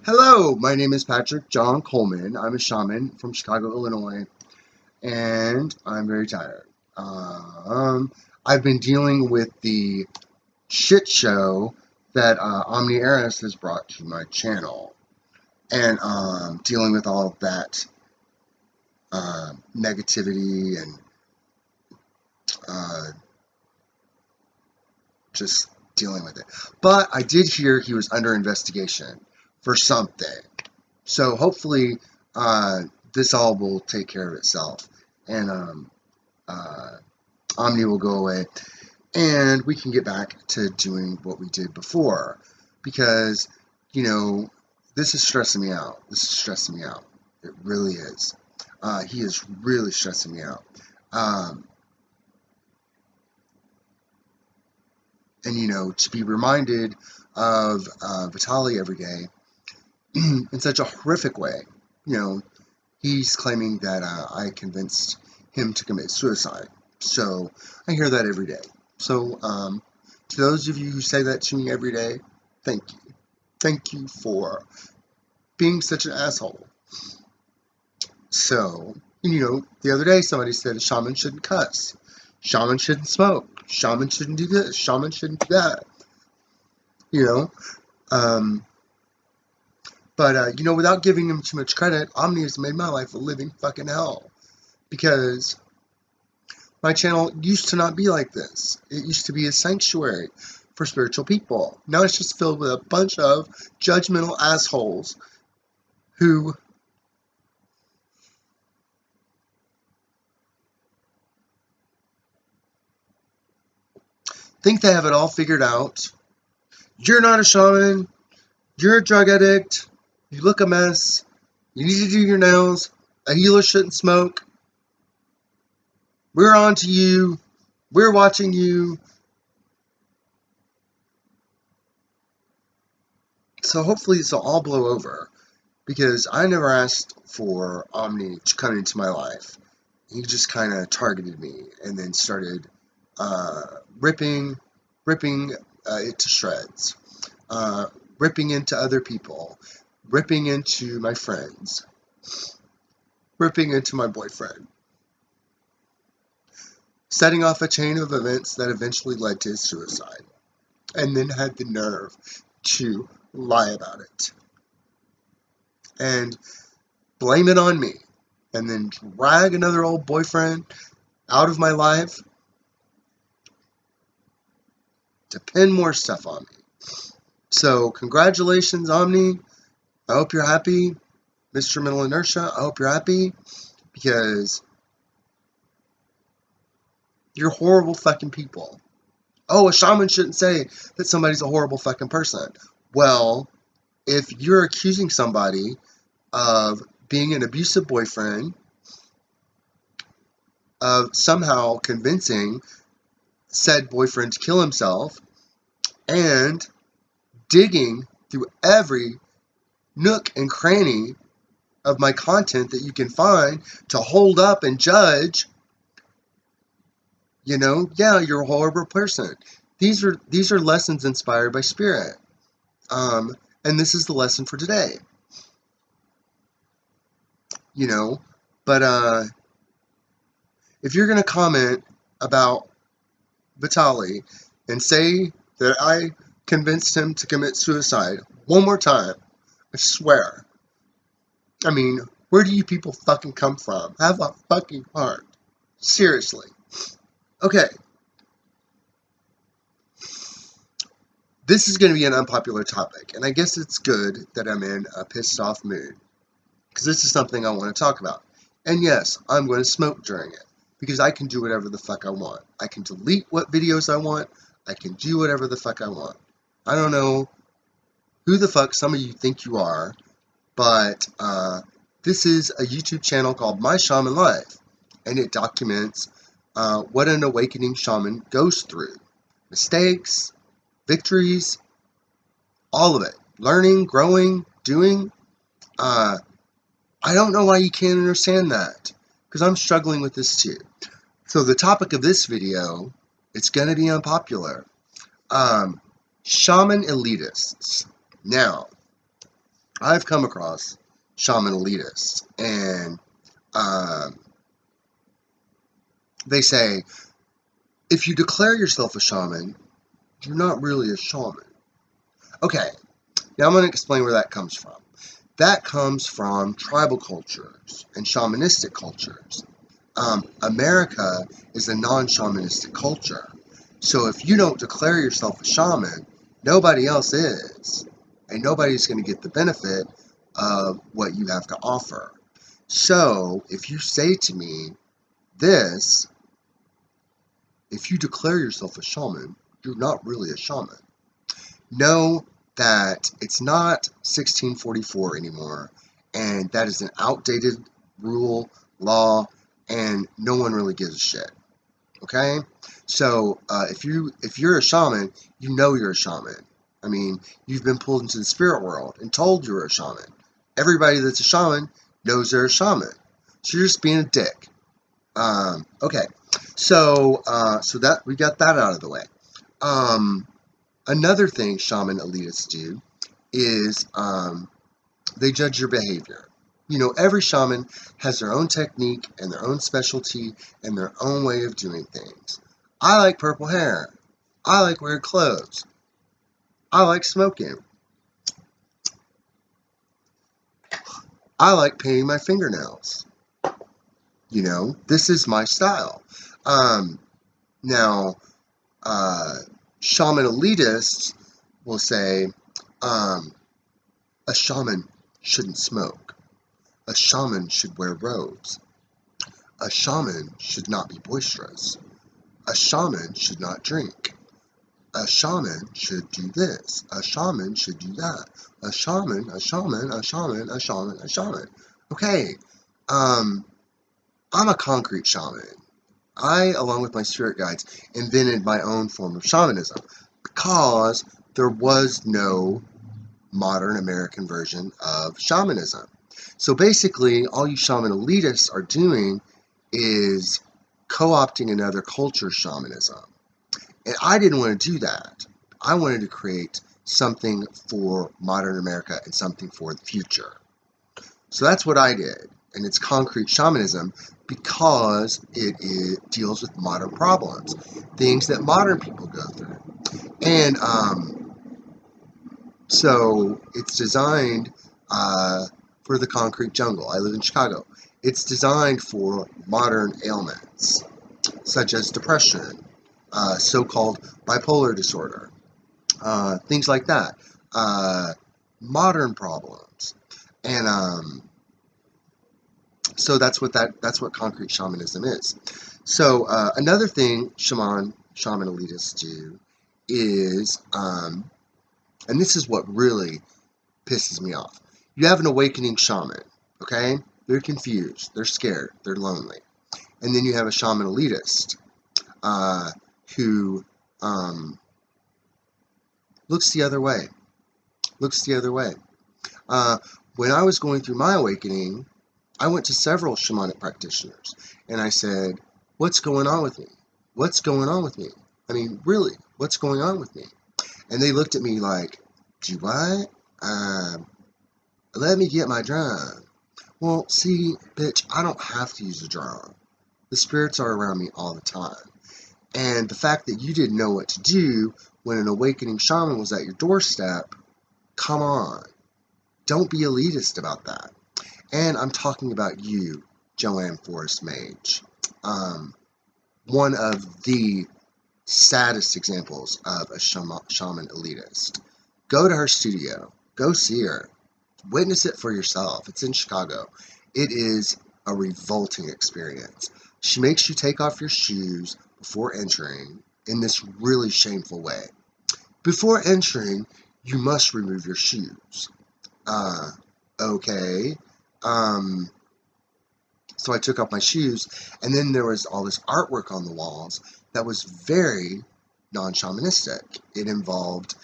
Hello, my name is Patrick John Coleman. I'm a shaman from Chicago, Illinois, and I'm very tired. I've been dealing with the shit show that Omni Eris has brought to my channel, and dealing with all of that negativity and uh, just dealing with it. But I did hear he was under investigation for something. So hopefully this all will take care of itself. And uh, Omni will go away. And we can get back to doing what we did before. Because, this is stressing me out. This is stressing me out. It really is. He is really stressing me out. And, to be reminded of Vitaly every day in such a horrific way. He's claiming that I convinced him to commit suicide. So I hear that every day. So to those of you who say that to me every day, thank you. Thank you for being such an asshole. So, the other day somebody said a shaman shouldn't cuss. Shaman shouldn't smoke. Shaman shouldn't do this. Shaman shouldn't do that. But without giving him too much credit, Omni has made my life a living fucking hell. Because my channel used to not be like this. It used to be a sanctuary for spiritual people. Now it's just filled with a bunch of judgmental assholes who think they have it all figured out. You're not a shaman. You're a drug addict. You look a mess. You need to do your nails. A healer shouldn't smoke. We're on to you. We're watching you. So hopefully this will all blow over, because I never asked for Omni to come into my life. He just kind of targeted me and then started ripping it to shreds, ripping into other people, ripping into my friends, ripping into my boyfriend, setting off a chain of events that eventually led to his suicide, and then had the nerve to lie about it and blame it on me, and then drag another old boyfriend out of my life to pin more stuff on me. So congratulations, Omni. I hope you're happy. Mr. Mental Inertia, I hope you're happy, because you're horrible fucking people. Oh, a shaman shouldn't say that somebody's a horrible fucking person. Well, if you're accusing somebody of being an abusive boyfriend, of somehow convincing said boyfriend to kill himself, and digging through every nook and cranny of my content that you can find to hold up and judge, yeah, you're a horrible person. These are lessons inspired by spirit. And this is the lesson for today. But if you're gonna comment about Vitaly and say that I convinced him to commit suicide one more time, I swear. I mean, where do you people fucking come from? Have a fucking heart. Seriously. Okay. This is going to be an unpopular topic, and I guess it's good that I'm in a pissed off mood, because this is something I want to talk about. And yes, I'm going to smoke during it, because I can do whatever the fuck I want. I can delete what videos I want. I can do whatever the fuck I want. I don't know who the fuck some of you think you are, but this is a YouTube channel called My Shaman Life, and it documents what an awakening shaman goes through. Mistakes, victories, all of it. Learning, growing, doing. I don't know why you can't understand that, because I'm struggling with this too. So the topic of this video, it's going to be unpopular. Shaman Elitists. Now, I've come across Shaman Elitists, and um, they say, if you declare yourself a shaman, you're not really a shaman. Okay, now I'm going to explain where that comes from. That comes from tribal cultures and shamanistic cultures. America is a non-shamanistic culture. So if you don't declare yourself a shaman, nobody else is. And nobody's going to get the benefit of what you have to offer. So if you say to me this, if you declare yourself a shaman, you're not really a shaman. Know that it's not 1644 anymore, and that is an outdated rule, law, and no one really gives a shit. Okay, so if you're a shaman, you know you're a shaman. I mean, you've been pulled into the spirit world and told you're a shaman. Everybody that's a shaman knows they're a shaman. So you're just being a dick. Okay, so that we got that out of the way. Another thing shaman elitists do is they judge your behavior. You know, every shaman has their own technique and their own specialty and their own way of doing things. I like purple hair. I like weird clothes. I like smoking. I like painting my fingernails. You know, this is my style. Now, shaman elitists will say, a shaman shouldn't smoke. A shaman should wear robes. A shaman should not be boisterous. A shaman should not drink. A shaman should do this. A shaman should do that. A shaman, a shaman, a shaman, a shaman, a shaman. Okay, I'm a concrete shaman. I, along with my spirit guides, invented my own form of shamanism because there was no modern American version of shamanism. So basically, all you shaman elitists are doing is co-opting another culture's shamanism. And I didn't want to do that. I wanted to create something for modern America and something for the future. So that's what I did. And it's concrete shamanism because it deals with modern problems, things that modern people go through. And so it's designed for the concrete jungle. I live in Chicago. It's designed for modern ailments, such as depression, so-called bipolar disorder, things like that. Modern problems. And so that's what concrete shamanism is. So another thing shaman elitists do is, and this is what really pisses me off. You have an awakening shaman, okay? They're confused, they're scared, they're lonely. And then you have a shaman elitist who looks the other way. When I was going through my awakening, I went to several shamanic practitioners, and I said, what's going on with me? What's going on with me? I mean, really, what's going on with me? And they looked at me like, do what? Let me get my drum. Well, see, bitch, I don't have to use a drum. The spirits are around me all the time. And the fact that you didn't know what to do when an awakening shaman was at your doorstep, come on. Don't be elitist about that. And I'm talking about you, Joanne Forrest Mage. One of the saddest examples of a shaman elitist. Go to her studio. Go see her. Witness it for yourself. It's in Chicago. It is a revolting experience. She makes you take off your shoes before entering in this really shameful way. Before entering, you must remove your shoes. Okay. So I took off my shoes, and then there was all this artwork on the walls that was very non-shamanistic. It involved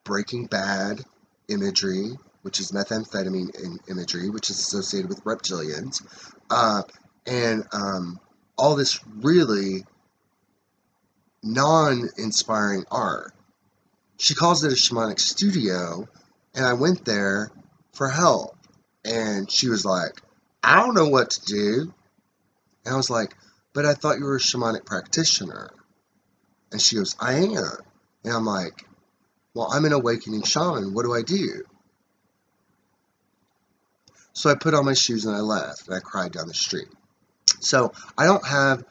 Breaking Bad imagery, which is methamphetamine imagery, which is associated with reptilians, and all this really non-inspiring art. She calls it a shamanic studio, And I went there for help. And she was like, I don't know what to do. And I was like, but I thought you were a shamanic practitioner. And she goes, I am. And I'm like, well, I'm an awakening shaman. What do I do? So I put on my shoes and I left. And I cried down the street. So I don't have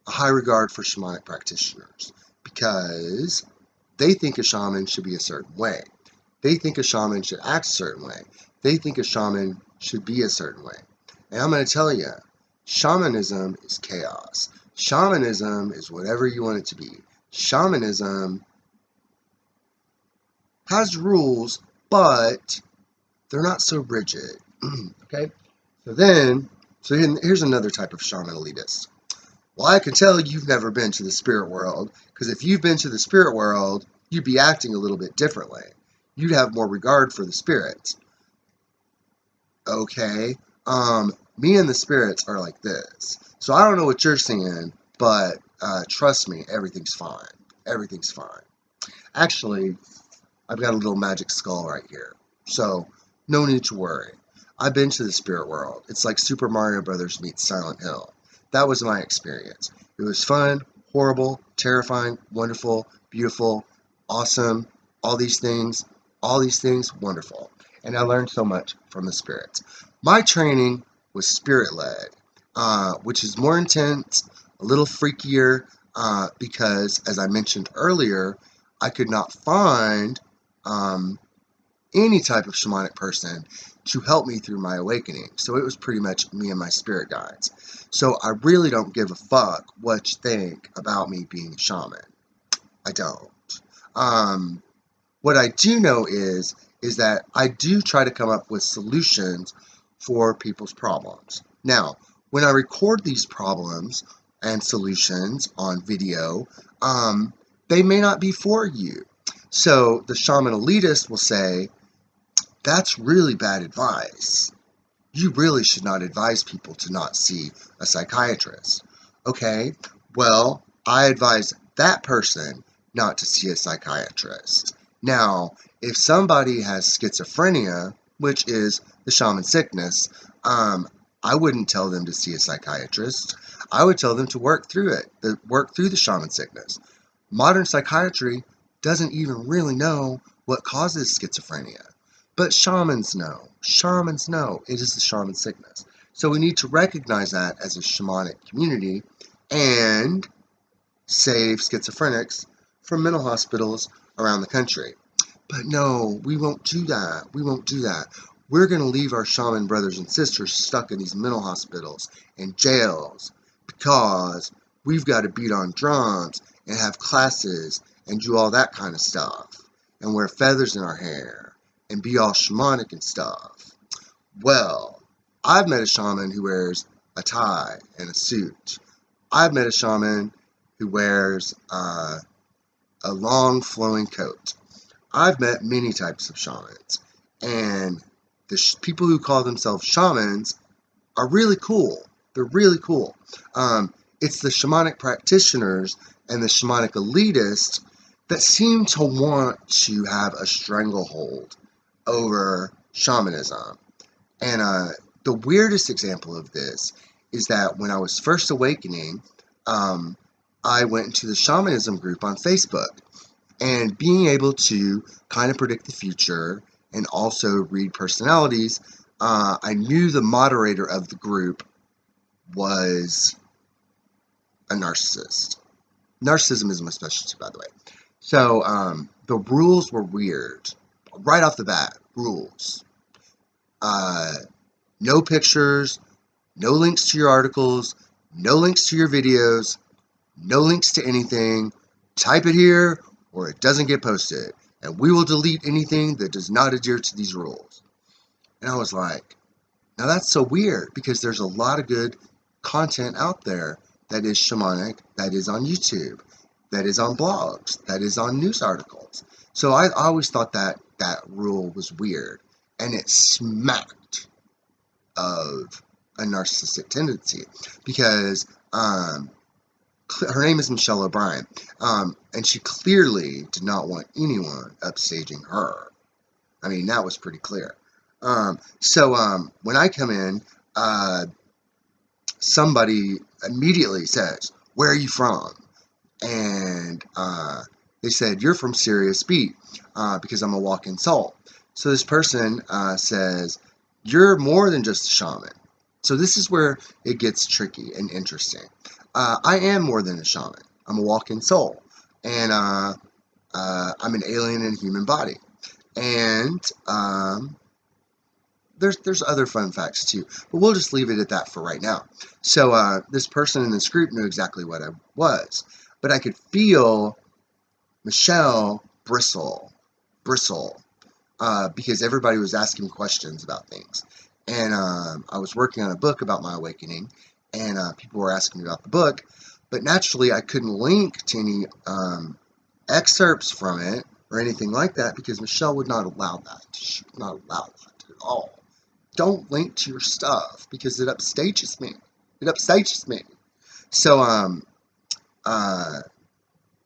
a high regard for shamanic practitioners because they think a shaman should be a certain way. They think a shaman should act a certain way. They think a shaman should be a certain way. And I'm going to tell you, shamanism is chaos. Shamanism is whatever you want it to be. Shamanism has rules, but they're not so rigid. Okay? Here's another type of shaman elitist. Well, I can tell you've never been to the spirit world, because if you've been to the spirit world, you'd be acting a little bit differently. You'd have more regard for the spirits. Okay, me and the spirits are like this. So I don't know what you're seeing, but trust me, everything's fine. Everything's fine. Actually, I've got a little magic skull right here. So no need to worry. I've been to the spirit world. It's like Super Mario Brothers meets Silent Hill. That was my experience. It was fun, horrible, terrifying, wonderful, beautiful, awesome, all these things, wonderful. And I learned so much from the spirits. My training was spirit-led, which is more intense, a little freakier, because, as I mentioned earlier, I could not find any type of shamanic person to help me through my awakening. So it was pretty much me and my spirit guides. So I really don't give a fuck what you think about me being a shaman. I don't. What I do know is that I do try to come up with solutions for people's problems. Now, when I record these problems and solutions on video, they may not be for you. So the shaman elitist will say, that's really bad advice. You really should not advise people to not see a psychiatrist. Okay, well, I advise that person not to see a psychiatrist. Now, if somebody has schizophrenia, which is the shaman sickness, I wouldn't tell them to see a psychiatrist. I would tell them to work through it, work through the shaman sickness. Modern psychiatry doesn't even really know what causes schizophrenia. But shamans know. Shamans know it is the shaman sickness. So we need to recognize that as a shamanic community and save schizophrenics from mental hospitals around the country. But no, we won't do that. We won't do that. We're going to leave our shaman brothers and sisters stuck in these mental hospitals and jails because we've got to beat on drums and have classes and do all that kind of stuff and wear feathers in our hair and be all shamanic and stuff. Well, I've met a shaman who wears a tie and a suit. I've met a shaman who wears a long flowing coat. I've met many types of shamans, and the people who call themselves shamans are really cool. They're really cool. It's the shamanic practitioners and the shamanic elitists that seem to want to have a stranglehold over shamanism. And the weirdest example of this is that when I was first awakening, I went into the shamanism group on Facebook. And being able to kind of predict the future and also read personalities, I knew the moderator of the group was a narcissist. Narcissism is my specialty, by the way. So the rules were weird. Right off the bat, rules. No pictures, no links to your articles, no links to your videos, no links to anything. Type it here or it doesn't get posted. And we will delete anything that does not adhere to these rules. And I was like, now that's so weird because there's a lot of good content out there that is shamanic, that is on YouTube, that is on blogs, that is on news articles. So I always thought that rule was weird. And it smacked of a narcissistic tendency because her name is Michelle O'Brien, and she clearly did not want anyone upstaging her. I mean, that was pretty clear. When I come in, somebody immediately says, "Where are you from?" And they said, "You're from Sirius Beat," because I'm a walk-in soul. So this person says, "You're more than just a shaman." So this is where it gets tricky and interesting. I am more than a shaman. I'm a walk-in soul, and I'm an alien in a human body. And there's other fun facts too, but we'll just leave it at that for right now. So this person in this group knew exactly what I was, but I could feel Michelle bristle, because everybody was asking questions about things. And I was working on a book about my awakening, and people were asking me about the book, but naturally I couldn't link to any excerpts from it or anything like that because Michelle would not allow that. She would not allow that at all. Don't link to your stuff because it upstages me. So,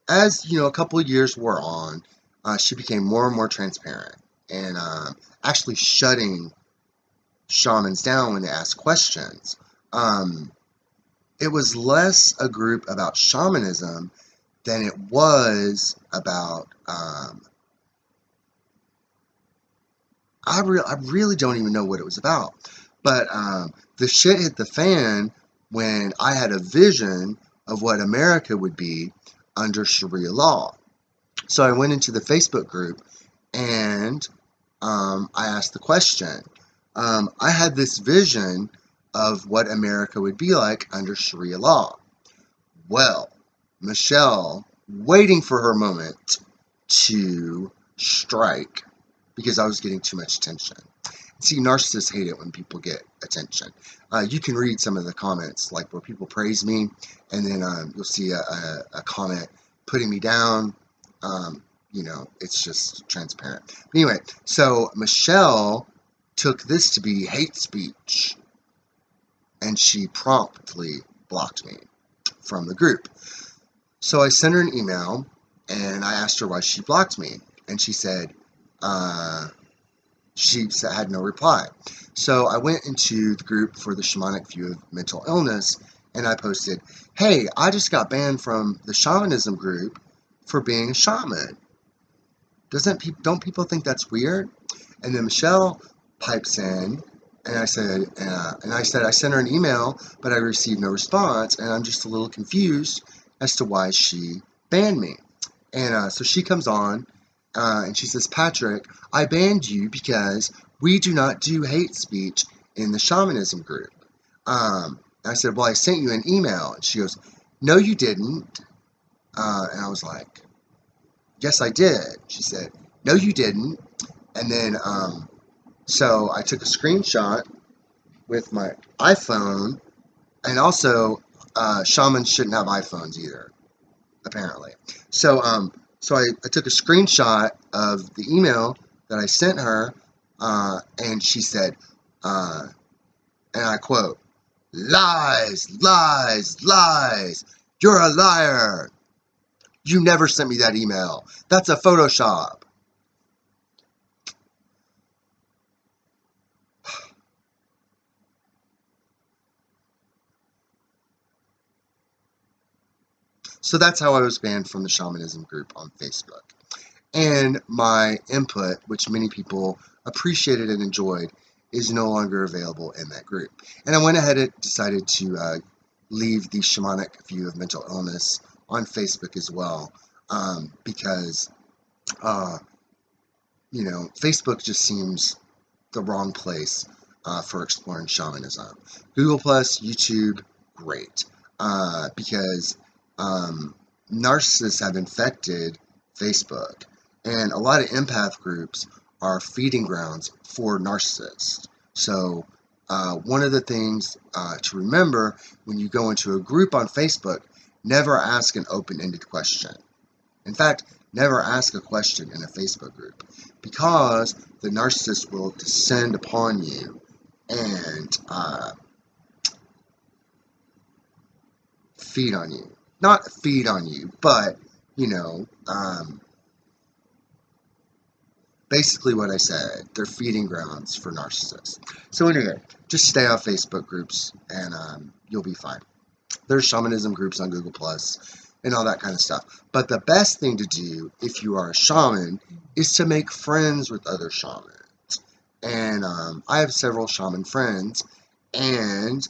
as you know, a couple of years wore on, she became more and more transparent and actually shutting shamans down when they asked questions. It was less a group about shamanism than it was about. I really don't even know what it was about. But the shit hit the fan when I had a vision of what America would be under Sharia law. So I went into the Facebook group and I asked the question. I had this vision of what America would be like under Sharia law. Well, Michelle, waiting for her moment to strike because I was getting too much attention. See, narcissists hate it when people get attention. You can read some of the comments, like where people praise me, and then you'll see a comment putting me down. It's just transparent. But anyway, so Michelle took this to be hate speech, and she promptly blocked me from the group. So I sent her an email, and I asked her why she blocked me, and she said, she had no reply. So I went into the group for the Shamanic View of Mental Illness, and I posted, "Hey, I just got banned from the shamanism group for being a shaman. Don't people think that's weird?" And then Michelle pipes in, and I said, I sent her an email, but I received no response, and I'm just a little confused as to why she banned me. And so she comes on, and she says, "Patrick, I banned you because we do not do hate speech in the shamanism group." I said, "Well, I sent you an email." And she goes, "No, you didn't." And I was like, "Yes, I did." She said, "No, you didn't." And then, so I took a screenshot with my iPhone, and also, shamans shouldn't have iPhones either, apparently. So I took a screenshot of the email that I sent her, and she said, and I quote, "Lies, lies, lies. You're a liar. You never sent me that email. That's a Photoshop." So that's how I was banned from the shamanism group on Facebook. And my input, which many people appreciated and enjoyed, is no longer available in that group. And I went ahead and decided to leave the Shamanic View of Mental Illness on Facebook as well, because, Facebook just seems the wrong place for exploring shamanism. Google Plus, YouTube, great, because narcissists have infected Facebook, and a lot of empath groups are feeding grounds for narcissists. So one of the things to remember when you go into a group on Facebook, never ask an open-ended question. In fact, never ask a question in a Facebook group, because the narcissist will descend upon you and feed on you. Not feed on you, but, Basically what I said, they're feeding grounds for narcissists. So anyway, just stay off Facebook groups and you'll be fine. There's shamanism groups on Google Plus and all that kind of stuff. But the best thing to do if you are a shaman is to make friends with other shamans. And I have several shaman friends, and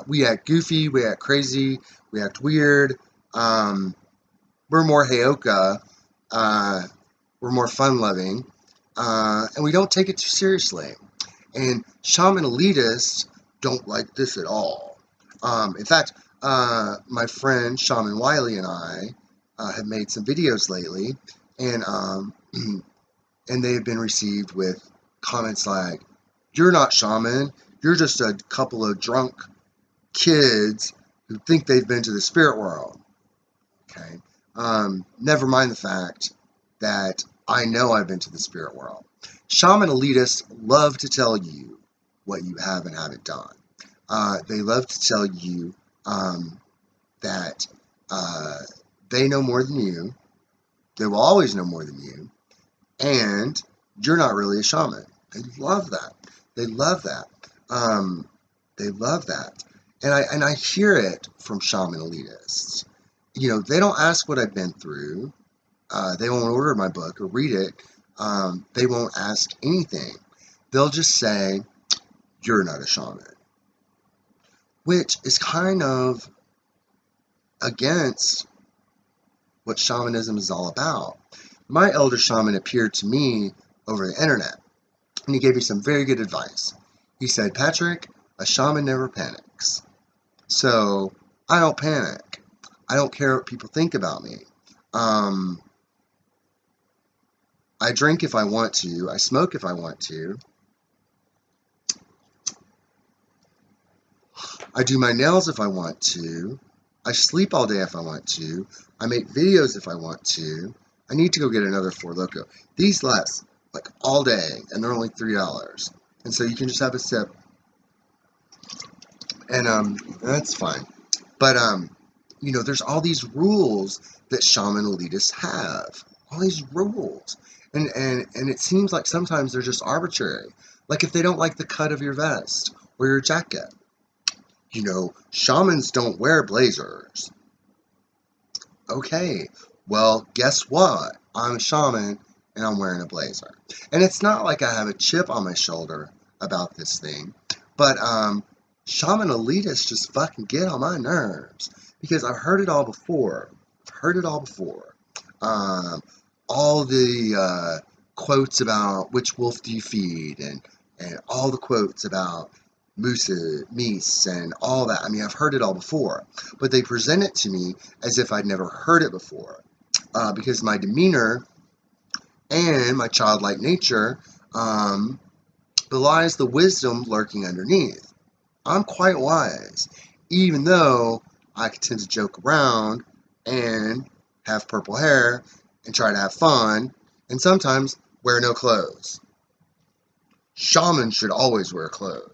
we act goofy, we act crazy, we act weird. We're more Heyoka, we're more fun-loving, and we don't take it too seriously. And Shaman Elitists don't like this at all. In fact, my friend Shaman Wiley and I have made some videos lately, and and they have been received with comments like, "You're not shaman, you're just a couple of drunk kids who think they've been to the spirit world." Okay, never mind the fact that I know I've been to the spirit world. Shaman elitists love to tell you what you have and haven't done. They love to tell you that they know more than you. They will always know more than you, and you're not really a shaman. They love that. They love that. They love that. And I hear it from shaman elitists. You know, they don't ask what I've been through. They won't order my book or read it. They won't ask anything. They'll just say, "You're not a shaman," which is kind of against what shamanism is all about. My elder shaman appeared to me over the internet, and he gave me some very good advice. He said, "Patrick, a shaman never panics." So I don't panic. I don't care what people think about me. I drink if I want to. I smoke if I want to. I do my nails if I want to. I sleep all day if I want to. I make videos if I want to. I need to go get another Four Loko. These last like all day, and they're only $3. And so you can just have a sip. And that's fine. But you know, there's all these rules that shaman elitists have. All these rules. And it seems like sometimes they're just arbitrary. Like if they don't like the cut of your vest or your jacket. You know, shamans don't wear blazers. Okay, well, guess what? I'm a shaman and I'm wearing a blazer. And it's not like I have a chip on my shoulder about this thing, but shaman elitists just fucking get on my nerves because I've heard it all before. All the quotes about which wolf do you feed, and all the quotes about meese, and all that. I mean, I've heard it all before, but they present it to me as if I'd never heard it before, because my demeanor and my childlike nature belies the wisdom lurking underneath. I'm quite wise, even though I tend to joke around and have purple hair and try to have fun and sometimes wear no clothes. Shamans should always wear clothes.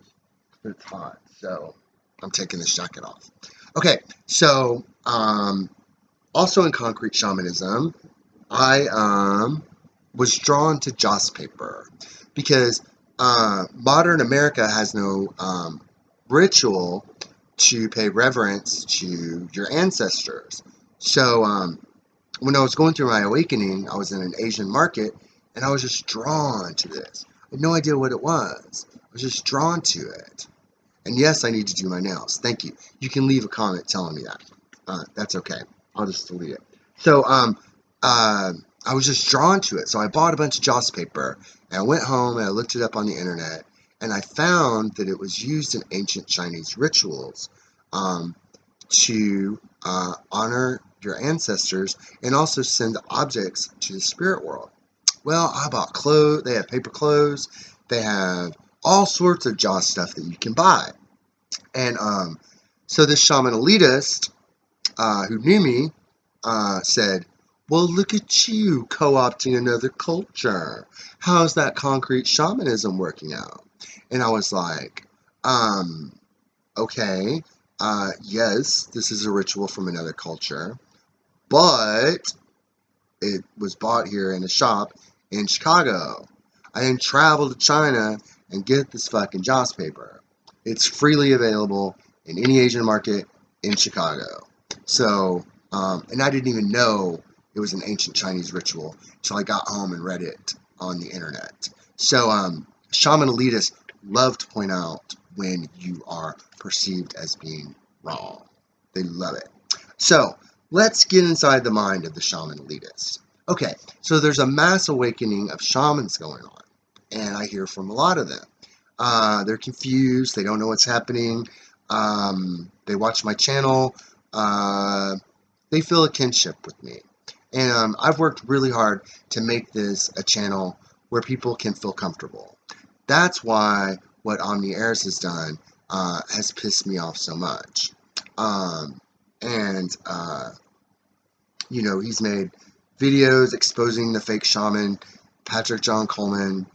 It's hot, so I'm taking this jacket off. Okay, so also in concrete shamanism, I was drawn to joss paper because modern America has no ritual to pay reverence to your ancestors. So when I was going through my awakening, I was in an Asian market, and I was just drawn to this. I had no idea what it was. I was just drawn to it. And yes, I need to do my nails. Thank you. You can leave a comment telling me that. That's okay. I'll just delete it. So I was just drawn to it. So I bought a bunch of joss paper, and I went home and I looked it up on the internet, and I found that it was used in ancient Chinese rituals to honor your ancestors and also send objects to the spirit world. Well, I bought clothes. They have paper clothes. They have all sorts of joss stuff that you can buy. And so this shaman elitist who knew me said, "Well, look at you co-opting another culture. How's that concrete shamanism working out?" And I was like, okay, yes, this is a ritual from another culture, but it was bought here in a shop in Chicago. I then travel to China and get this fucking Joss paper. It's freely available in any Asian market in Chicago. So, and I didn't even know it was an ancient Chinese ritual until I got home and read it on the internet. So, Shaman Elitists love to point out when you are perceived as being wrong. They love it. So, let's get inside the mind of the Shaman Elitists. Okay, so there's a mass awakening of shamans going on, and I hear from a lot of them. They're confused. They don't know what's happening. They watch my channel. They feel a kinship with me. And I've worked really hard to make this a channel where people can feel comfortable. That's why what Omni Airs has done has pissed me off so much. You know, he's made videos exposing the fake shaman. Patrick John Coleman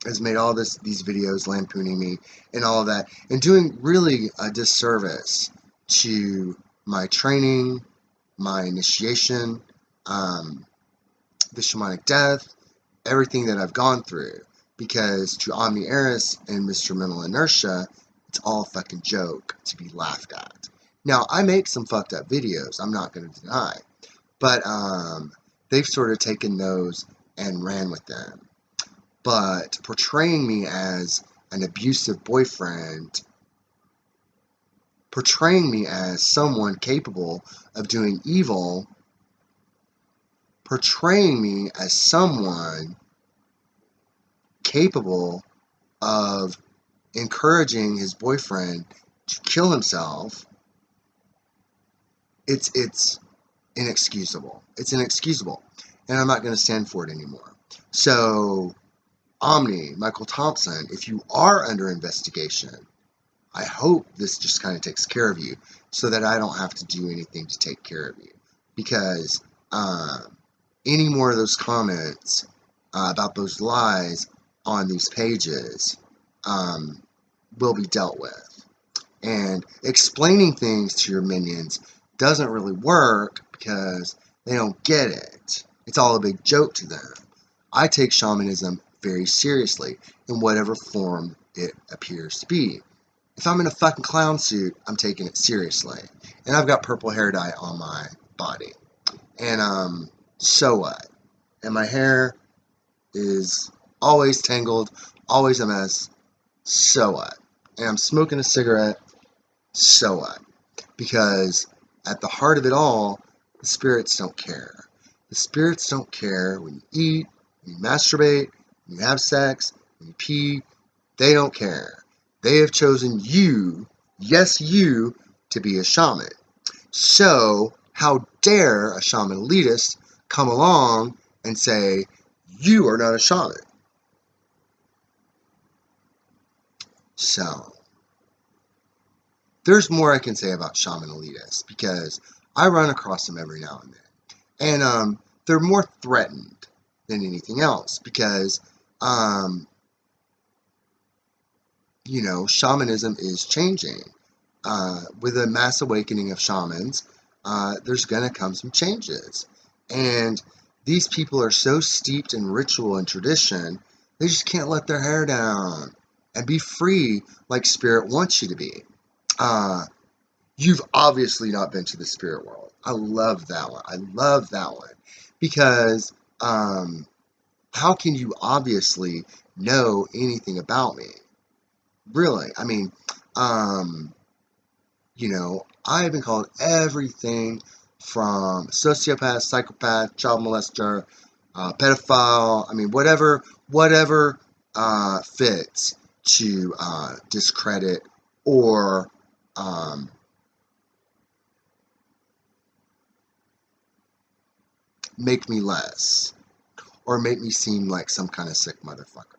has made all these videos lampooning me and all of that, and doing really a disservice to my training, my initiation, the shamanic death, everything that I've gone through. Because to Omni Eris and Mr. Mental Inertia, it's all a fucking joke to be laughed at. Now, I make some fucked up videos, I'm not going to deny. But they've sort of taken those and ran with them. But portraying me as an abusive boyfriend, portraying me as someone capable of doing evil, portraying me as someone capable of encouraging his boyfriend to kill himself, it's inexcusable. It's inexcusable. And I'm not going to stand for it anymore. So, Omni, Michael Thompson, if you are under investigation, I hope this just kind of takes care of you so that I don't have to do anything to take care of you. Because any more of those comments about those lies on these pages will be dealt with. And explaining things to your minions doesn't really work because they don't get it. It's all a big joke to them. I take shamanism very seriously in whatever form it appears to be. If I'm in a fucking clown suit, I'm taking it seriously. And I've got purple hair dye on my body. And so what? And my hair is always tangled, always a mess. So what? And I'm smoking a cigarette. So what? Because at the heart of it all, the spirits don't care. The spirits don't care when you eat, when you masturbate, when you have sex, when you pee. They don't care. They have chosen you, yes, you, to be a shaman. So, how dare a shaman elitist come along and say, you are not a shaman? So, there's more I can say about shaman elitists because I run across them every now and then. And they're more threatened than anything else because, you know, shamanism is changing. With a mass awakening of shamans, there's going to come some changes. And these people are so steeped in ritual and tradition, they just can't let their hair down and be free like Spirit wants you to be. You've obviously not been to the spirit world. I love that one. I love that one. Because how can you obviously know anything about me? Really? I mean, you know, I've been called everything from sociopath, psychopath, child molester, pedophile. I mean, whatever fits to discredit or make me less or make me seem like some kind of sick motherfucker.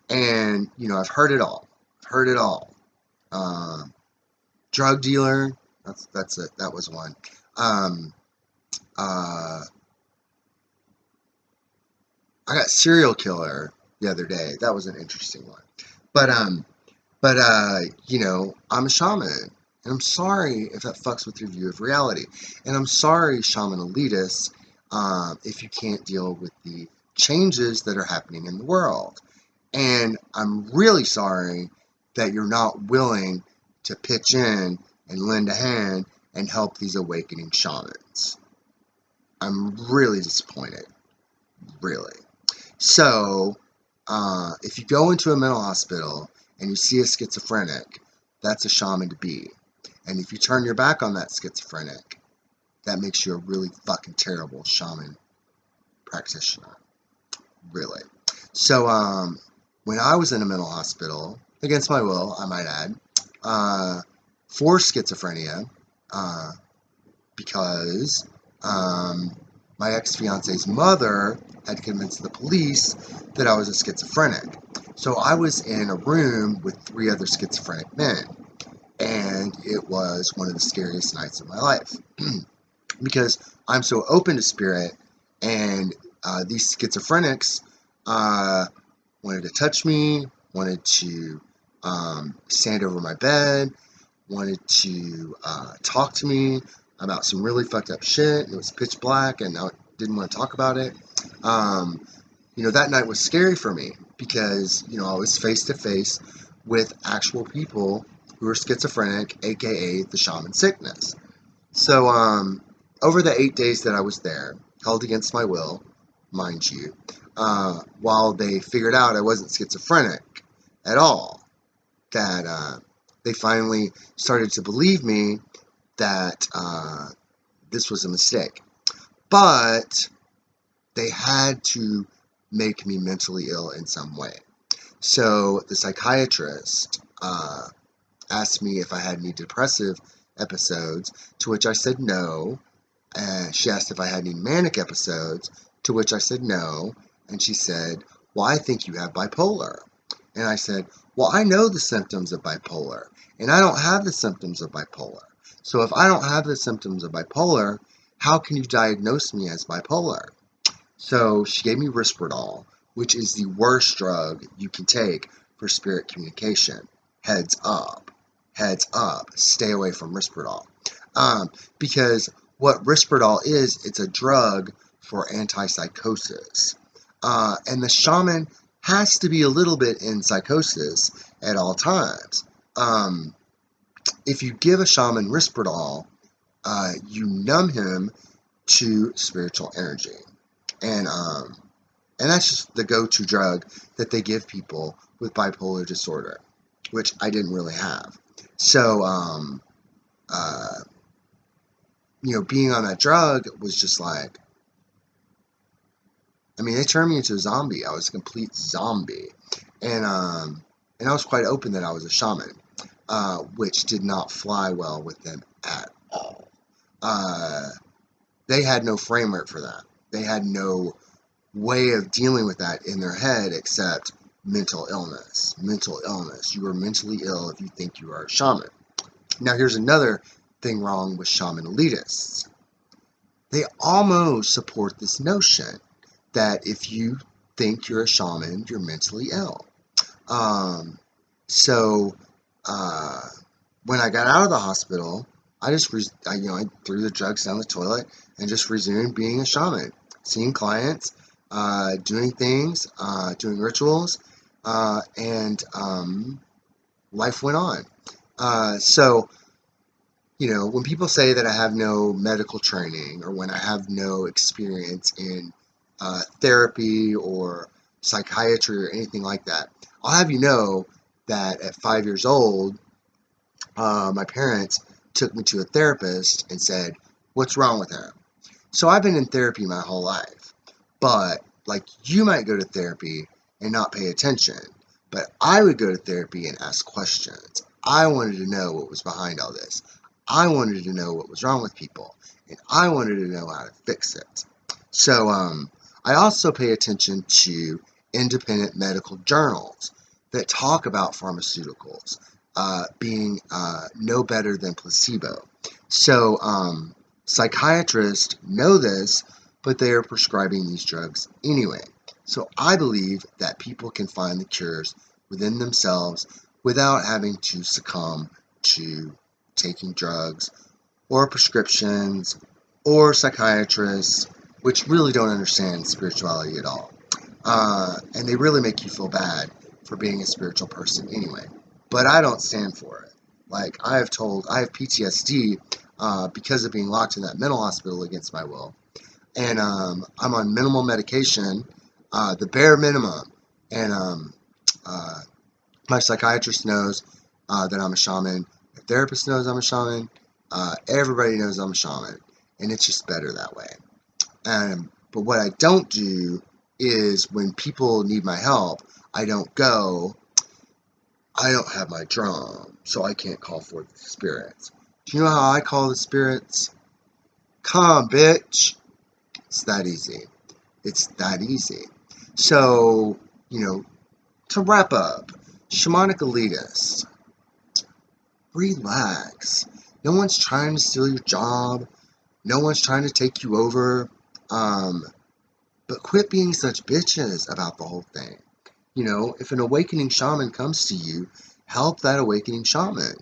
And, you know, I've heard it all. I've heard it all. Drug dealer, that's it. That was one. I got serial killer the other day. That was an interesting one. But you know, I'm a shaman. And I'm sorry if that fucks with your view of reality. And I'm sorry, shaman elitists, if you can't deal with the changes that are happening in the world. And I'm really sorry that you're not willing to pitch in and lend a hand and help these awakening shamans. I'm really disappointed. Really. So, if you go into a mental hospital and you see a schizophrenic, that's a shaman to be. And if you turn your back on that schizophrenic, that makes you a really fucking terrible shaman practitioner. Really. So, when I was in a mental hospital, against my will, I might add, for schizophrenia, because my ex-fiance's mother had convinced the police that I was a schizophrenic. So I was in a room with 3 other schizophrenic men, and it was one of the scariest nights of my life because I'm so open to spirit, and these schizophrenics wanted to touch me, wanted to stand over my bed, wanted to talk to me about some really fucked up shit. It was pitch black, and I didn't want to talk about it. That night was scary for me because, I was face to face with actual people who were schizophrenic, aka the shaman sickness. So, over the 8 days that I was there, held against my will, mind you, while they figured out I wasn't schizophrenic at all, that they finally started to believe me that this was a mistake. But they had to make me mentally ill in some way. So the psychiatrist asked me if I had any depressive episodes, to which I said no. And she asked if I had any manic episodes, to which I said no. And she said, well, I think you have bipolar. And I said, well, I know the symptoms of bipolar, and I don't have the symptoms of bipolar. So if I don't have the symptoms of bipolar, how can you diagnose me as bipolar? So she gave me Risperdal, which is the worst drug you can take for spirit communication. Heads up. Heads up. Stay away from Risperdal. Because what Risperdal is, it's a drug for antipsychosis. And the shaman has to be a little bit in psychosis at all times. If you give a shaman Risperdal, you numb him to spiritual energy. And that's just the go-to drug that they give people with bipolar disorder, which I didn't really have. So, being on that drug was just like, they turned me into a zombie. I was a complete zombie. And I was quite open that I was a shaman, which did not fly well with them at all. They had no framework for that. They had no way of dealing with that in their head except mental illness. Mental illness. You are mentally ill if you think you are a shaman. Now, here's another thing wrong with Shaman Elitists. They almost support this notion that if you think you're a shaman, you're mentally ill. So when I got out of the hospital, I threw the drugs down the toilet and just resumed being a shaman, seeing clients, doing things, doing rituals, and life went on. So, when people say that I have no medical training or when I have no experience in therapy or psychiatry or anything like that, I'll have you know that at 5 years old, my parents took me to a therapist and said, what's wrong with him? So I've been in therapy my whole life, but you might go to therapy and not pay attention, but I would go to therapy and ask questions. I wanted to know what was behind all this. I wanted to know what was wrong with people, and I wanted to know how to fix it. So I also pay attention to independent medical journals that talk about pharmaceuticals being no better than placebo. So psychiatrists know this, but they are prescribing these drugs anyway. So I believe that people can find the cures within themselves without having to succumb to taking drugs or prescriptions or psychiatrists which really don't understand spirituality at all. And they really make you feel bad for being a spiritual person anyway. But I don't stand for it. Like, I have PTSD because of being locked in that mental hospital against my will. And I'm on minimal medication, the bare minimum. And my psychiatrist knows that I'm a shaman. My therapist knows I'm a shaman. Everybody knows I'm a shaman. And it's just better that way. But what I don't do is when people need my help, I don't go. I don't have my drum, so I can't call forth the spirits. Do you know how I call the spirits? Come, bitch. It's that easy. It's that easy. So, to wrap up, Shamanic Elitists, relax. No one's trying to steal your job. No one's trying to take you over. But quit being such bitches about the whole thing. If an awakening shaman comes to you, help that awakening shaman.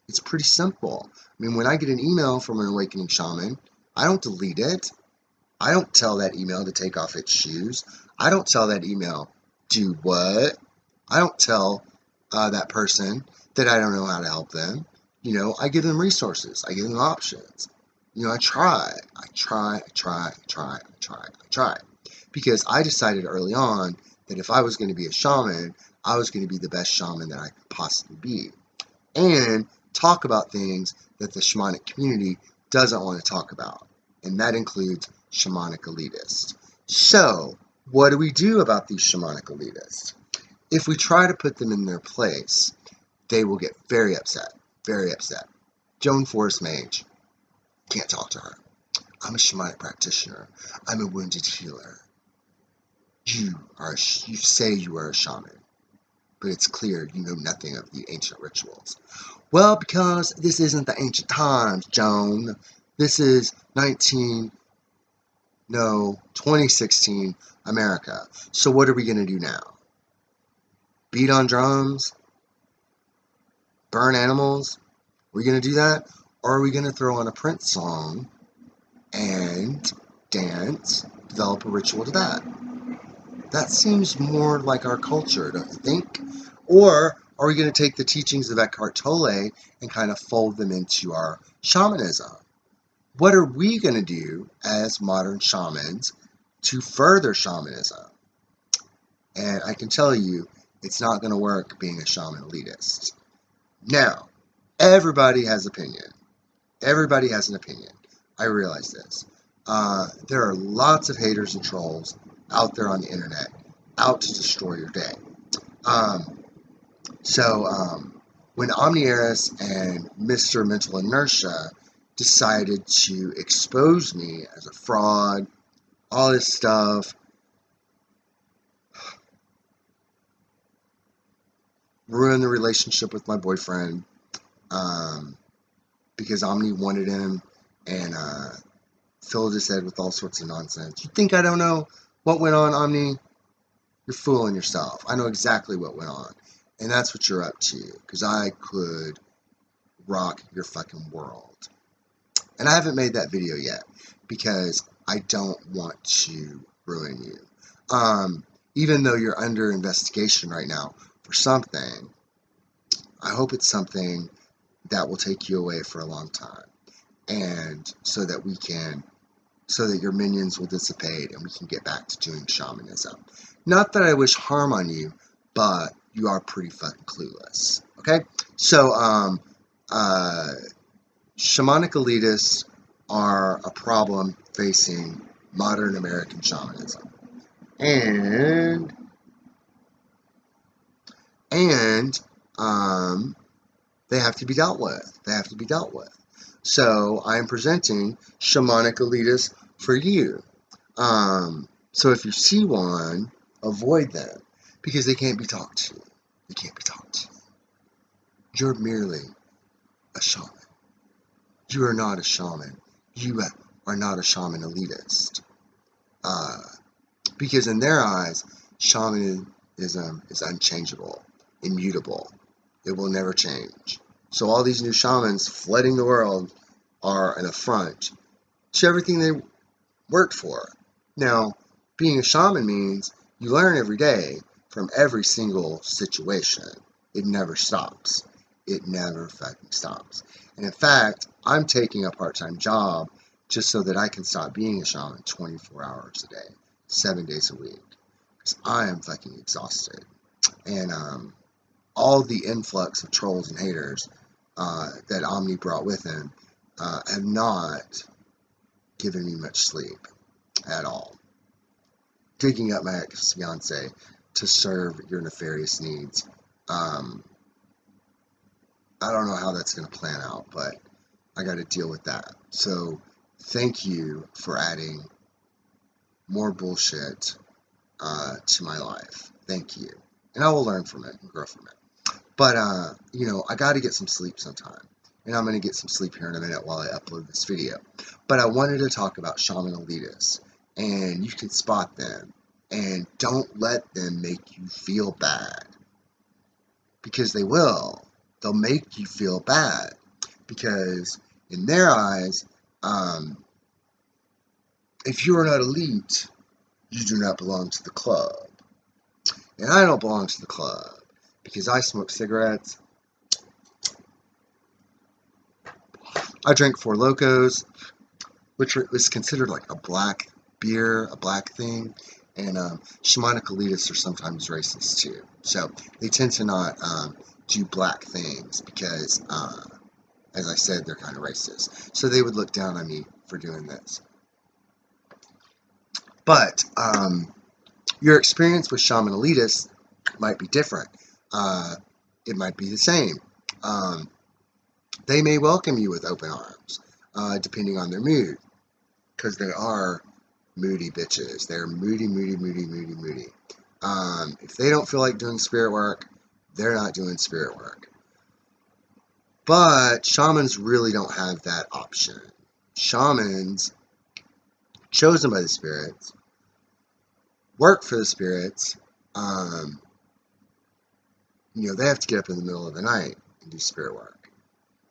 It's pretty simple. I mean, when I get an email from an awakening shaman, I don't delete it. I don't tell that email to take off its shoes. I don't tell that email, do what? I don't tell that person that I don't know how to help them. I give them resources. I give them options. I try. Because I decided early on that if I was going to be a shaman, I was going to be the best shaman that I could possibly be. And talk about things that the shamanic community doesn't want to talk about. And that includes shamanic elitists. So, what do we do about these shamanic elitists? If we try to put them in their place, they will get very upset. Very upset. Joan Forrest Mage. Can't talk to her. I'm a shamanic practitioner. I'm a wounded healer. You say you are a shaman, but it's clear you know nothing of the ancient rituals. Well, because this isn't the ancient times, Joan. This is 2016 America. So what are we going to do now? Beat on drums? Burn animals? Are we going to do that? Or are we going to throw on a Prince song and dance, develop a ritual to that? That seems more like our culture, don't you think? Or are we going to take the teachings of Eckhart Tolle and kind of fold them into our shamanism? What are we going to do as modern shamans to further shamanism? And I can tell you, it's not going to work being a shaman elitist. Now, everybody has opinion. Everybody has an opinion. I realize this. There are lots of haters and trolls out there on the internet, out to destroy your day. When Omnieris and Mr. Mental Inertia decided to expose me as a fraud, all this stuff, ruin the relationship with my boyfriend, because Omni wanted him and filled his head with all sorts of nonsense. You think I don't know what went on, Omni? You're fooling yourself. I know exactly what went on. And that's what you're up to, because I could rock your fucking world. And I haven't made that video yet, because I don't want to ruin you. Even though you're under investigation right now for something, I hope it's something that will take you away for a long time. And so that your minions will dissipate and we can get back to doing shamanism. Not that I wish harm on you, but you are pretty fucking clueless. Okay? So, shamanic elitists are a problem facing modern American shamanism. And they have to be dealt with. So I am presenting shamanic elitists for you. So if you see one, avoid them, because they can't be talked to. You're merely a shaman. You are not a shaman. You are not a shaman elitist. Because in their eyes, shamanism is unchangeable, immutable. It will never change. So all these new shamans flooding the world are an affront to everything they worked for. Now, being a shaman means you learn every day from every single situation. It never stops. It never fucking stops. And in fact, I'm taking a part-time job just so that I can stop being a shaman 24 hours a day, 7 days a week. Because I am fucking exhausted. And all the influx of trolls and haters that Omni brought with him have not given me much sleep at all. Digging up my ex-fiance to serve your nefarious needs. I don't know how that's going to plan out, but I got to deal with that. So thank you for adding more bullshit to my life. Thank you. And I will learn from it and grow from it. But, you know, I got to get some sleep sometime. And I'm going to get some sleep here in a minute while I upload this video. But I wanted to talk about Shaman Elitists. And you can spot them. And don't let them make you feel bad. Because they will. They'll make you feel bad. Because in their eyes, if you are not elite, you do not belong to the club. And I don't belong to the club. Because I smoke cigarettes. I drink Four Locos, which is considered like a black beer, a black thing. And shamanic elitists are sometimes racist too. So they tend to not do black things because, as I said, they're kind of racist. So they would look down on me for doing this. But your experience with Shaman Elitists might be different. It might be the same. They may welcome you with open arms, depending on their mood. Because they are moody bitches. They're moody, moody, moody, moody, moody. If they don't feel like doing spirit work, they're not doing spirit work. But shamans really don't have that option. Shamans, chosen by the spirits, work for the spirits. You know, they have to get up in the middle of the night and do spirit work,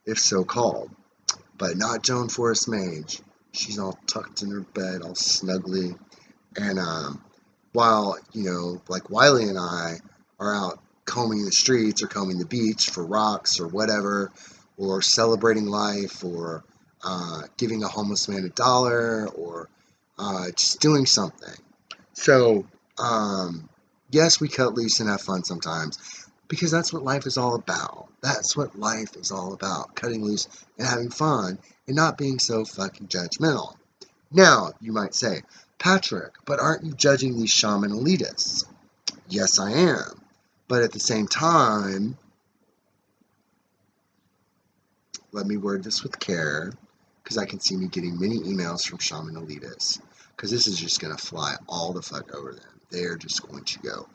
if so called. But not Joan Forrest Mage. She's all tucked in her bed, all snugly. And while, you know, like Wiley and I are out combing the streets or combing the beach for rocks or whatever, or celebrating life, or giving a homeless man $1, or just doing something. So, yes, we cut loose and have fun sometimes, because that's what life is all about. That's what life is all about, cutting loose and having fun and not being so fucking judgmental. Now, you might say, Patrick, but aren't you judging these shaman elitists? Yes, I am. But at the same time, let me word this with care, because I can see me getting many emails from shaman elitists, because this is just going to fly all the fuck over them. They're just going to go,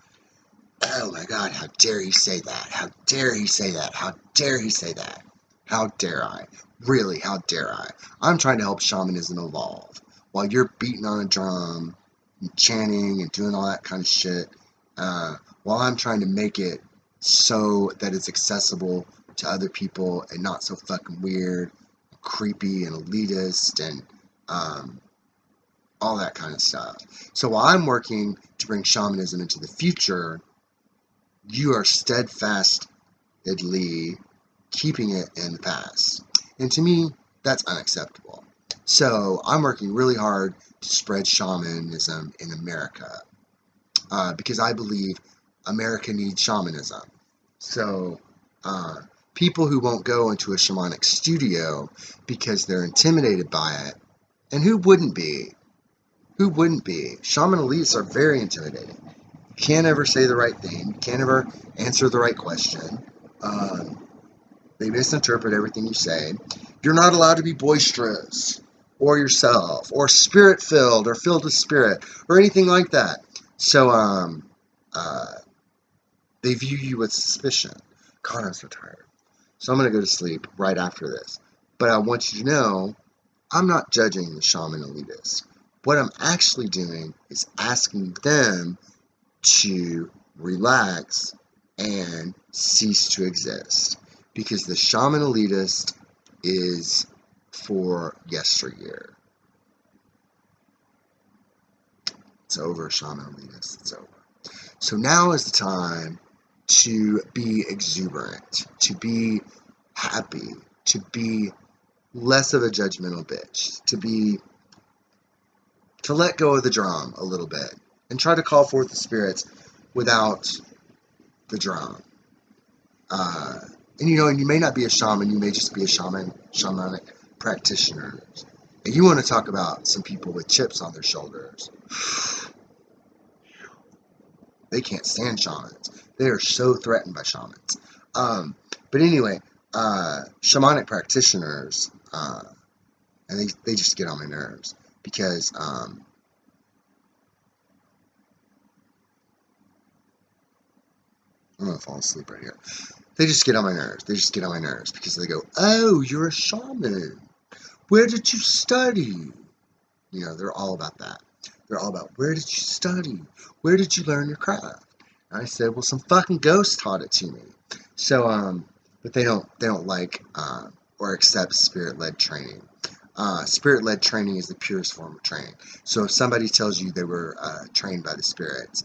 oh my God, how dare he say that? How dare he say that? How dare he say that? How dare I? Really, how dare I? I'm trying to help shamanism evolve. While you're beating on a drum, and chanting, and doing all that kind of shit, while I'm trying to make it so that it's accessible to other people and not so fucking weird, creepy, and elitist, and all that kind of stuff. So while I'm working to bring shamanism into the future, you are steadfastly keeping it in the past. And to me, that's unacceptable. So I'm working really hard to spread shamanism in America, because I believe America needs shamanism. So people who won't go into a shamanic studio because they're intimidated by it, and who wouldn't be? Who wouldn't be? Shaman elites are very intimidating. You can't ever say the right thing. You can't ever answer the right question. They misinterpret everything you say. You're not allowed to be boisterous, or yourself, or spirit-filled, or filled with spirit, or anything like that. So, they view you with suspicion. God, I'm so tired. So I'm going to go to sleep right after this. But I want you to know, I'm not judging the shaman elitists. What I'm actually doing is asking them to relax and cease to exist. Because the shaman elitist is for yesteryear. It's over, Shaman Elitists. It's over. So now is the time to be exuberant, to be happy, to be less of a judgmental bitch, to let go of the drum a little bit and try to call forth the spirits without the drum. And you may not be a shaman, you may just be a shamanic practitioner. And you want to talk about some people with chips on their shoulders. They can't stand shamans. They are so threatened by shamans. But anyway, shamanic practitioners, and they just get on my nerves because I'm gonna fall asleep right here. They just get on my nerves. They just get on my nerves because they go, "Oh, you're a shaman. Where did you study?" They're all about that. They're all about, where did you study? Where did you learn your craft? And I said, well, some fucking ghost taught it to me. So, but they don't like or accept spirit-led training. Spirit-led training is the purest form of training. So if somebody tells you they were trained by the spirits,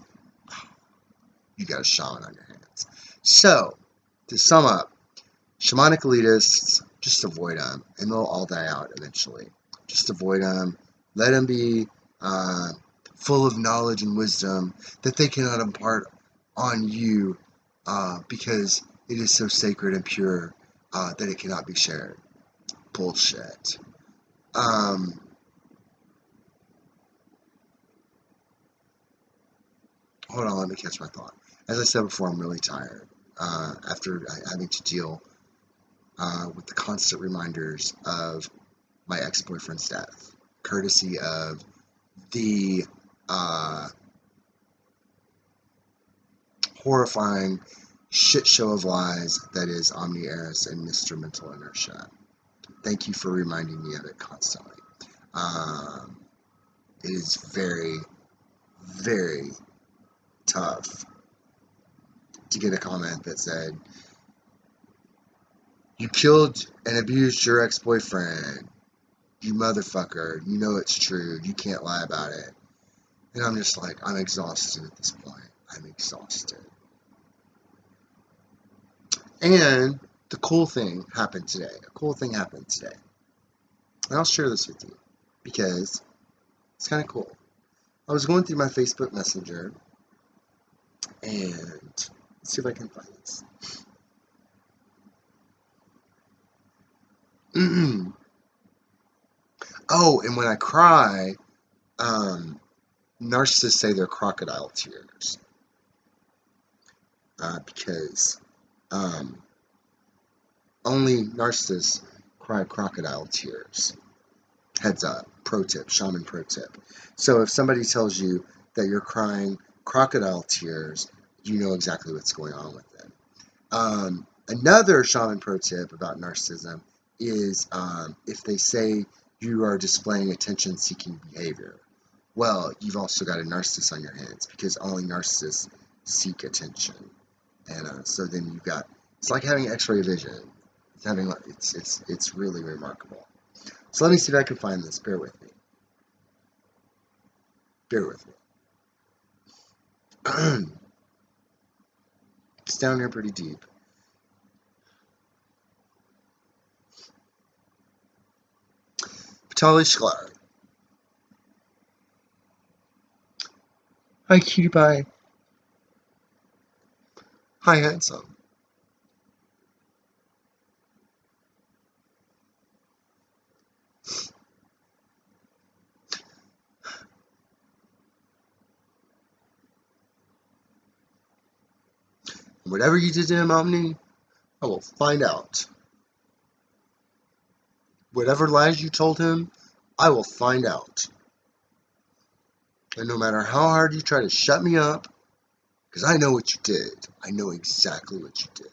you got a shaman on your hands. So, to sum up, shamanic elitists, just avoid them, and they'll all die out eventually. Just avoid them. Let them be full of knowledge and wisdom that they cannot impart on you because it is so sacred and pure that it cannot be shared. Bullshit. Hold on, let me catch my thought. As I said before, I'm really tired after having to deal with the constant reminders of my ex-boyfriend's death, courtesy of the horrifying shit show of lies that is Omni Eris and Mr. Mental Inertia. Thank you for reminding me of it constantly. It is very, very tough to get a comment that said, "You killed and abused your ex-boyfriend. You motherfucker. You know it's true. You can't lie about it." And I'm just like, I'm exhausted at this point. I'm exhausted. And the cool thing happened today. A cool thing happened today. And I'll share this with you because it's kind of cool. I was going through my Facebook Messenger and let's see if I can find this. Oh, and when I cry, narcissists say they're crocodile tears. Because only narcissists cry crocodile tears. Heads up, pro tip, shaman pro tip. So if somebody tells you that you're crying crocodile tears, you know exactly what's going on with them. Another shaman pro tip about narcissism is if they say you are displaying attention-seeking behavior. Well, you've also got a narcissist on your hands because only narcissists seek attention. And so then you've got, it's like having X-ray vision. It's really remarkable. So let me see if I can find this. Bear with me. Bear with me. It's down here pretty deep. Vitali Shklar. Hi, cutie pie. Hi, handsome. Whatever you did to him, Omni, I will find out. Whatever lies you told him, I will find out. And no matter how hard you try to shut me up, because I know what you did. I know exactly what you did.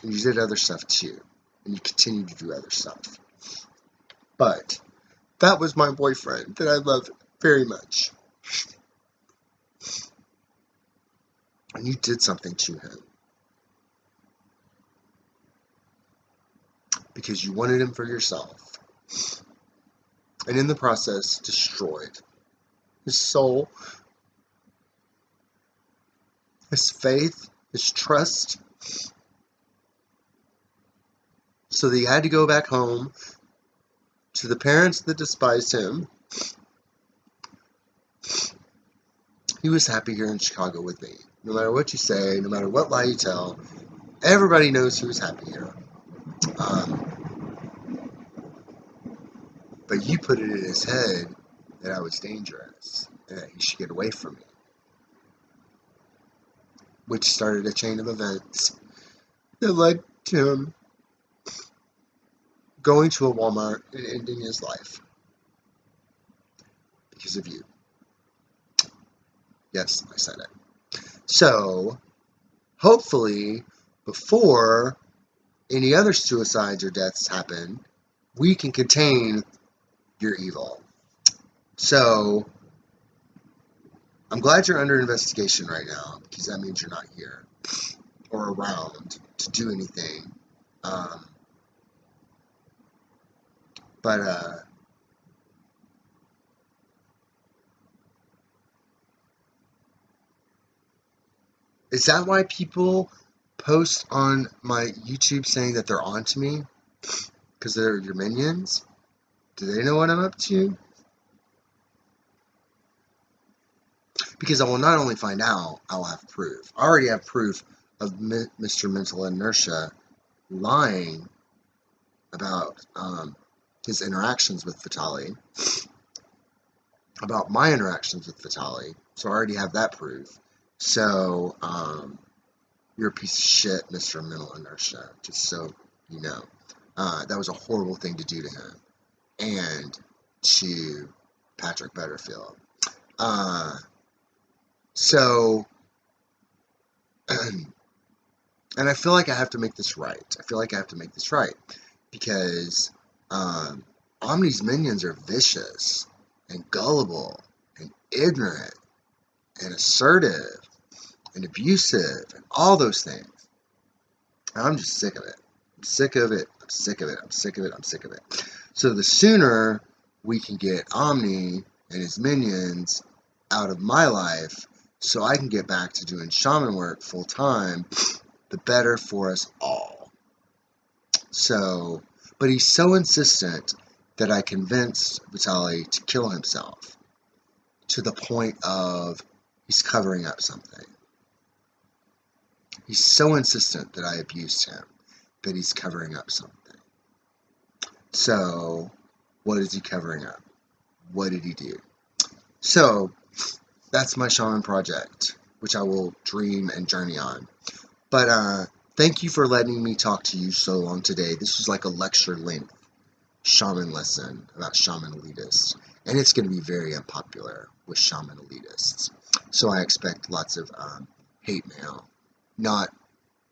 And you did other stuff too. And you continue to do other stuff. But that was my boyfriend that I love very much. And you did something to him. Because you wanted him for yourself. And in the process, destroyed his soul, his faith, his trust. So that he had to go back home to the parents that despised him. He was happy here in Chicago with me. No matter what you say, no matter what lie you tell, everybody knows he was happy here. But you put it in his head that I was dangerous and that he should get away from me, which started a chain of events that led to him going to a Walmart and ending his life because of you. Yes, I said it. So, hopefully, before any other suicides or deaths happen, we can contain your evil. So, I'm glad you're under investigation right now, because that means you're not here or around to do anything. But is that why people post on my YouTube saying that they're on to me? Because they're your minions? Do they know what I'm up to? Because I will not only find out, I will have proof. I already have proof of Mr. Mental Inertia lying about his interactions with Vitali, about my interactions with Vitali. So I already have that proof. So, you're a piece of shit, Mr. Mental Inertia, just so you know. That was a horrible thing to do to him and to Patrick Butterfield. So, and I feel like I have to make this right. Because Omni's minions are vicious and gullible and ignorant and assertive and abusive and all those things. And I'm just sick of it. I'm sick of it. So the sooner we can get Omni and his minions out of my life so I can get back to doing shaman work full time, the better for us all. So, but he's so insistent that I convinced Vitali to kill himself to the point of he's covering up something. He's so insistent that I abused him that he's covering up something. So, what is he covering up? What did he do? So, that's my shaman project, which I will dream and journey on. But thank you for letting me talk to you so long today. This was like a lecture-length shaman lesson about Shaman Elitists. And it's going to be very unpopular with Shaman Elitists. So I expect lots of hate mail. Not,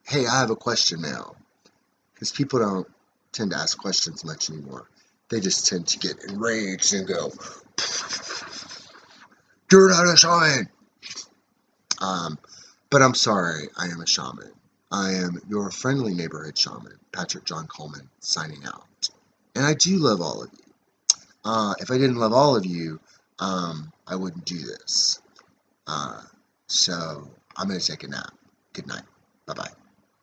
hey, I have a question mail. Because people don't tend to ask questions much anymore. They just tend to get enraged and go, you're not a shaman! But I'm sorry, I am a shaman. I am your friendly neighborhood shaman, Patrick John Coleman, signing out. And I do love all of you. If I didn't love all of you, I wouldn't do this. So I'm going to take a nap. Good night. Bye-bye.